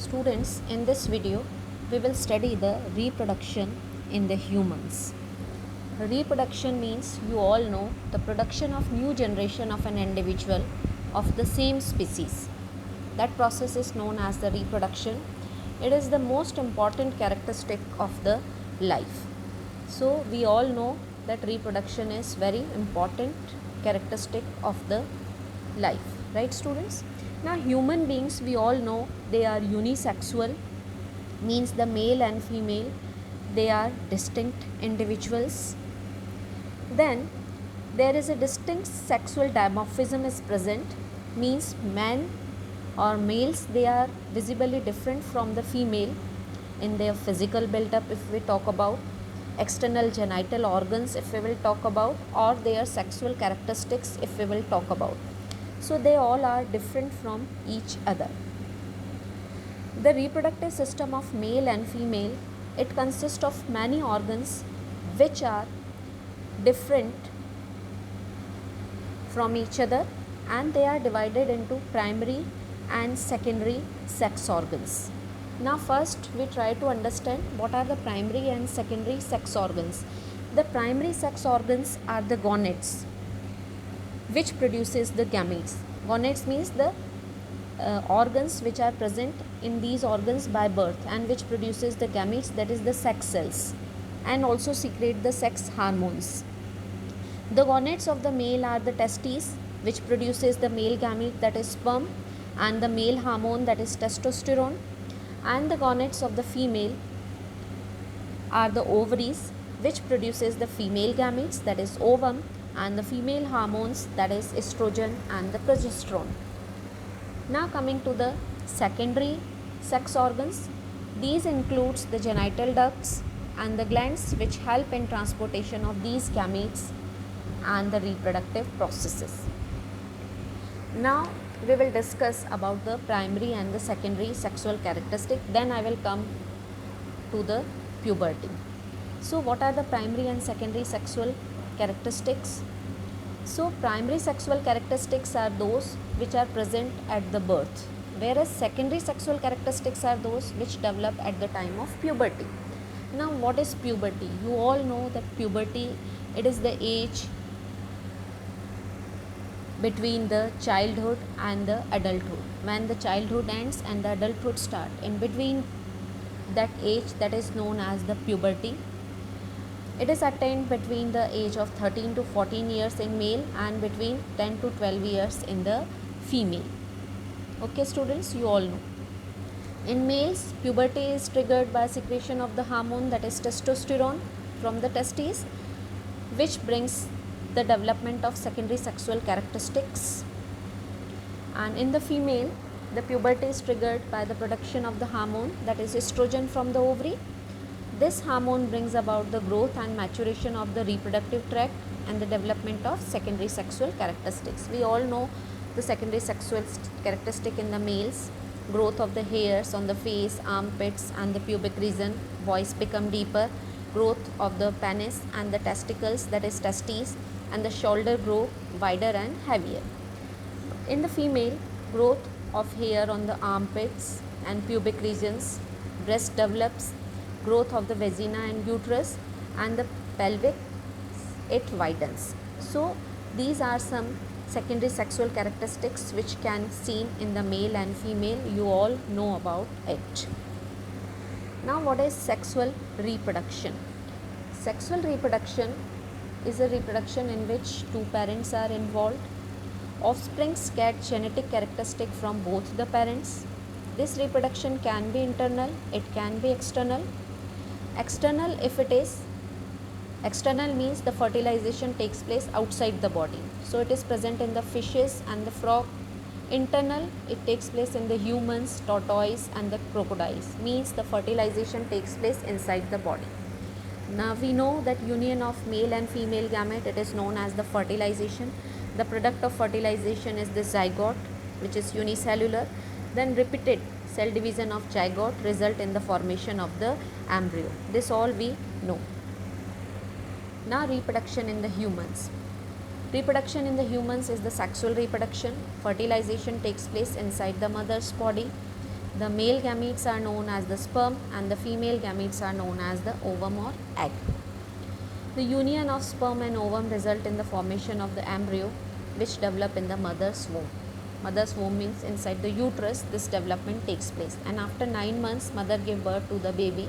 Students, in this video, we will study the reproduction in the humans. Reproduction means you all know the production of new generation of an individual of the same species. That process is known as the reproduction. It is the most important characteristic of the life. So we all know that reproduction is very important characteristic of the life, right students? Now human beings, we all know they are unisexual, means the male and female, they are distinct individuals. Then there is a distinct sexual dimorphism is present, means men or males, they are visibly different from the female in their physical build-up if we talk about, external genital organs if we will talk about, or their sexual characteristics if we will talk about. So they all are different from each other. The reproductive system of male and female, it consists of many organs which are different from each other, and they are divided into primary and secondary sex organs. Now first we try to understand what are the primary and secondary sex organs. The primary sex organs are the gonads, which produces the gametes. Gonads means the organs which are present in these organs by birth and which produces the gametes, that is the sex cells, and also secrete the sex hormones. The gonads of the male are the testes, which produces the male gamete, that is sperm, and the male hormone, that is testosterone. And the gonads of the female are the ovaries, which produces the female gametes, that is ovum, and the female hormones, that is estrogen and the progesterone. Now coming to the secondary sex organs, these includes the genital ducts and the glands which help in transportation of these gametes and the reproductive processes. Now we will discuss about the primary and the secondary sexual characteristic, then I will come to the puberty. So what are the primary and secondary sexual characteristics? So primary sexual characteristics are those which are present at the birth, whereas secondary sexual characteristics are those which develop at the time of puberty. Now what is puberty? You all know that puberty, it is the age between the childhood and the adulthood. When the childhood ends and the adulthood start, in between that age, that is known as the puberty. It is attained between the age of 13 to 14 years in male and between 10 to 12 years in the female. Okay students, you all know. In males, puberty is triggered by secretion of the hormone, that is testosterone, from the testes, which brings the development of secondary sexual characteristics. And in the female, the puberty is triggered by the production of the hormone, that is estrogen, from the ovary. This hormone brings about the growth and maturation of the reproductive tract and the development of secondary sexual characteristics. We all know the secondary sexual characteristic in the males: growth of the hairs on the face, armpits and the pubic region, voice become deeper, growth of the penis and the testicles, that is testes, and the shoulder grow wider and heavier. In the female, growth of hair on the armpits and pubic regions, breast develops, growth of the vagina and uterus, and the pelvic, it widens. So these are some secondary sexual characteristics which can seen in the male and female. You all know about it. Now what is sexual reproduction? Sexual reproduction is a reproduction in which two parents are involved. Offsprings get genetic characteristic from both the parents. This reproduction can be internal, it can be external. External, if it is external, means the fertilization takes place outside the body, so it is present in the fishes and the frog. Internal, it takes place in the humans, tortoise and the crocodiles, means the fertilization takes place inside the body. Now we know that union of male and female gamete, it is known as the fertilization. The product of fertilization is the zygote, which is unicellular. Then repeated cell division of zygote result in the formation of the embryo. This all we know. Now reproduction in the humans. Reproduction in the humans is the sexual reproduction. Fertilization takes place inside the mother's body. The male gametes are known as the sperm and the female gametes are known as the ovum or egg. The union of sperm and ovum result in the formation of the embryo which develop in the mother's womb. Mother's womb means inside the uterus this development takes place, and after 9 months mother give birth to the baby.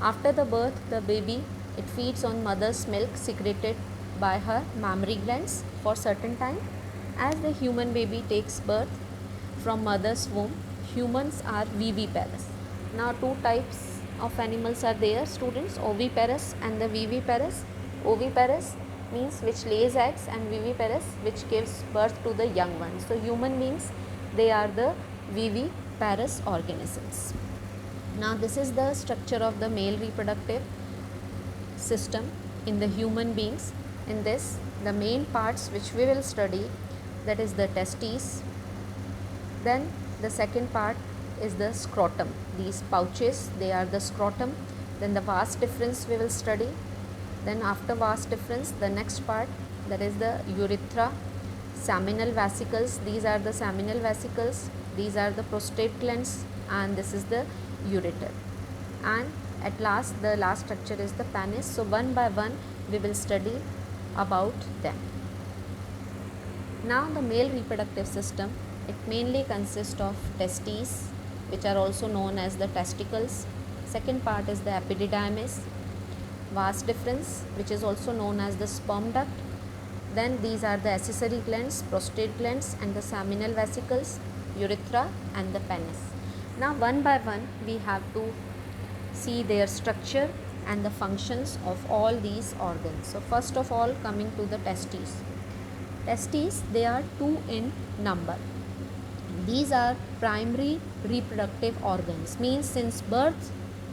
After the birth, the baby, it feeds on mother's milk secreted by her mammary glands for certain time. As the human baby takes birth from mother's womb, humans are viviparous. Now two types of animals are there, students, oviparous and the viviparous. Oviparous means which lays eggs, and viviparous which gives birth to the young ones. So human beings, they are the viviparous organisms. Now this is the structure of the male reproductive system in the human beings. In this, the main parts which we will study, that is the testes. Then the second part is the scrotum. These pouches, they are the scrotum. Then the vas deferens we will study. Then after vas deferens, the next part, that is the urethra, seminal vesicles. These are the seminal vesicles. These are the prostate glands, and this is the ureter. And at last, the last structure is the penis. So one by one we will study about them. Now the male reproductive system, it mainly consists of testes, which are also known as the testicles. Second part is the epididymis, vas deferens, which is also known as the sperm duct. Then these are the accessory glands, prostate glands and the seminal vesicles, urethra and the penis. Now one by one we have to see their structure and the functions of all these organs. So first of all, coming to the testes. Testes, they are 2 in number. These are primary reproductive organs, means since birth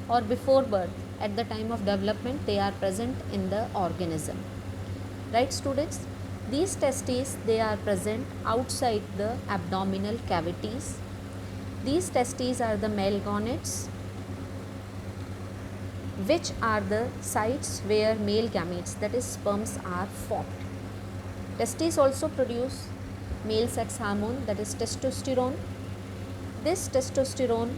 or before birth, at the time of development they are present in the organism. Right students? These testes, they are present outside the abdominal cavities. These testes are the male gonads, which are the sites where male gametes, that is sperms, are formed. Testes also produce male sex hormone, that is testosterone. This testosterone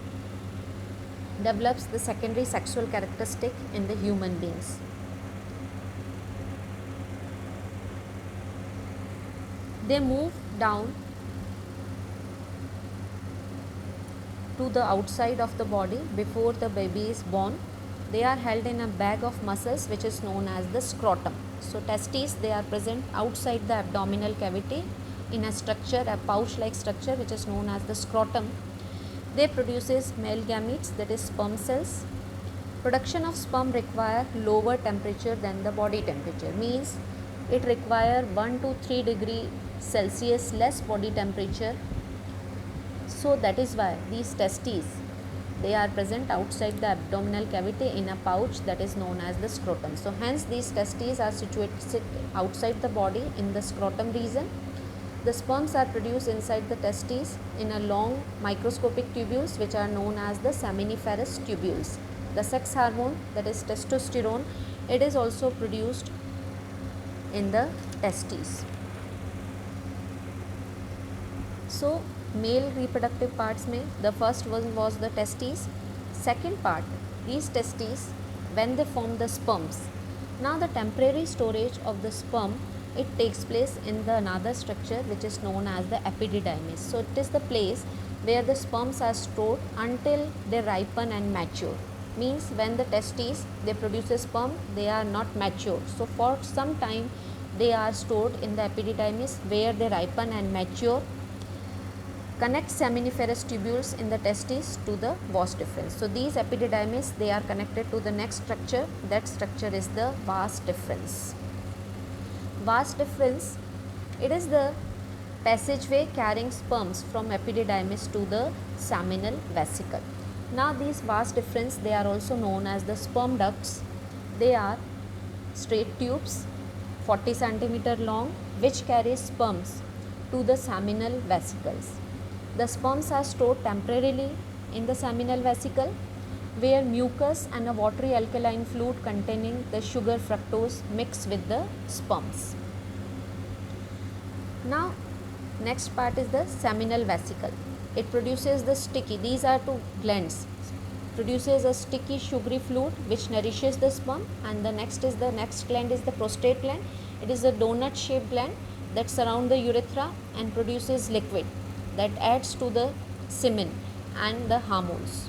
develops the secondary sexual characteristic in the human beings. They move down to the outside of the body before the baby is born. They are held in a bag of muscles which is known as the scrotum. So testes, they are present outside the abdominal cavity in a structure, a pouch like structure which is known as the scrotum. They produces male gametes, that is sperm cells. Production of sperm require lower temperature than the body temperature, means it require 1 to 3 degree Celsius less body temperature. So that is why these testes, they are present outside the abdominal cavity in a pouch that is known as the scrotum. So hence these testes are situated outside the body in the scrotum region. The sperms are produced inside the testes in a long microscopic tubules which are known as the seminiferous tubules. The sex hormone, that is testosterone, it is also produced in the testes. So male reproductive parts में the first one was the testes. Second part, these testes, when they form the sperms. Now the temporary storage of the sperm, it takes place in the another structure which is known as the epididymis. So it is the place where the sperms are stored until they ripen and mature. Means when the testes, they produce a sperm, they are not mature. So for some time they are stored in the epididymis where they ripen and mature. Connect seminiferous tubules in the testes to the vas deferens. So these epididymis, they are connected to the next structure. That structure is the vas deferens. Vas deferens, it is the passageway carrying sperms from epididymis to the seminal vesicle. Now these vas deferens, they are also known as the sperm ducts. They are straight tubes 40 cm long which carry sperms to the seminal vesicles. The sperms are stored temporarily in the seminal vesicle where mucus and a watery alkaline fluid containing the sugar fructose mix with the sperms. Now next part is the seminal vesicle. it produces the sticky, these are two glands, produces a sticky sugary fluid which nourishes the sperm. And the next gland is the prostate gland. It is a donut shaped gland that surround the urethra and produces liquid that adds to the semen and the hormones.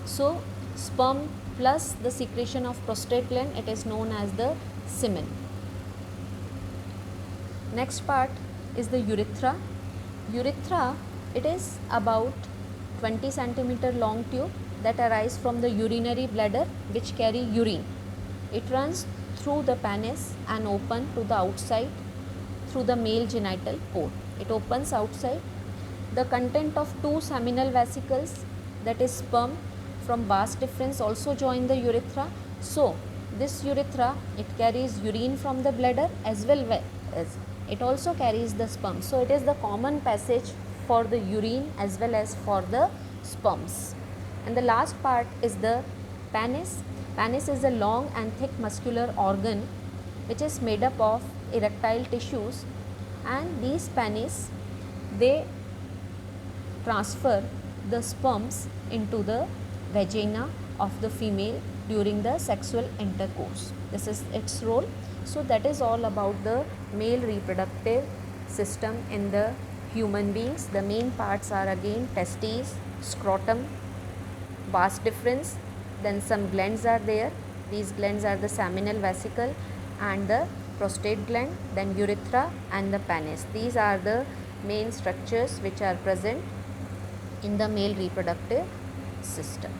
So sperm plus the secretion of prostate gland, it is known as the semen. Next part is the urethra. Urethra, it is about 20 centimeter long tube that arise from the urinary bladder which carry urine. It runs through the penis and open to the outside through the male genital port. It opens outside. The content of two seminal vesicles, that is sperm from vas deferens, also join the urethra. So this urethra, it carries urine from the bladder as well as it also carries the sperm. So it is the common passage for the urine as well as for the sperms. And the last part is the penis. Penis is a long and thick muscular organ which is made up of erectile tissues, and these penis, they transfer the sperms into the vagina of the female during the sexual intercourse. This is its role. So that is all about the male reproductive system in the human beings. The main parts are again testes, scrotum, vas deferens, then some glands are there. These glands are the seminal vesicle and the prostate gland, then urethra and the penis. These are the main structures which are present in the male reproductive system.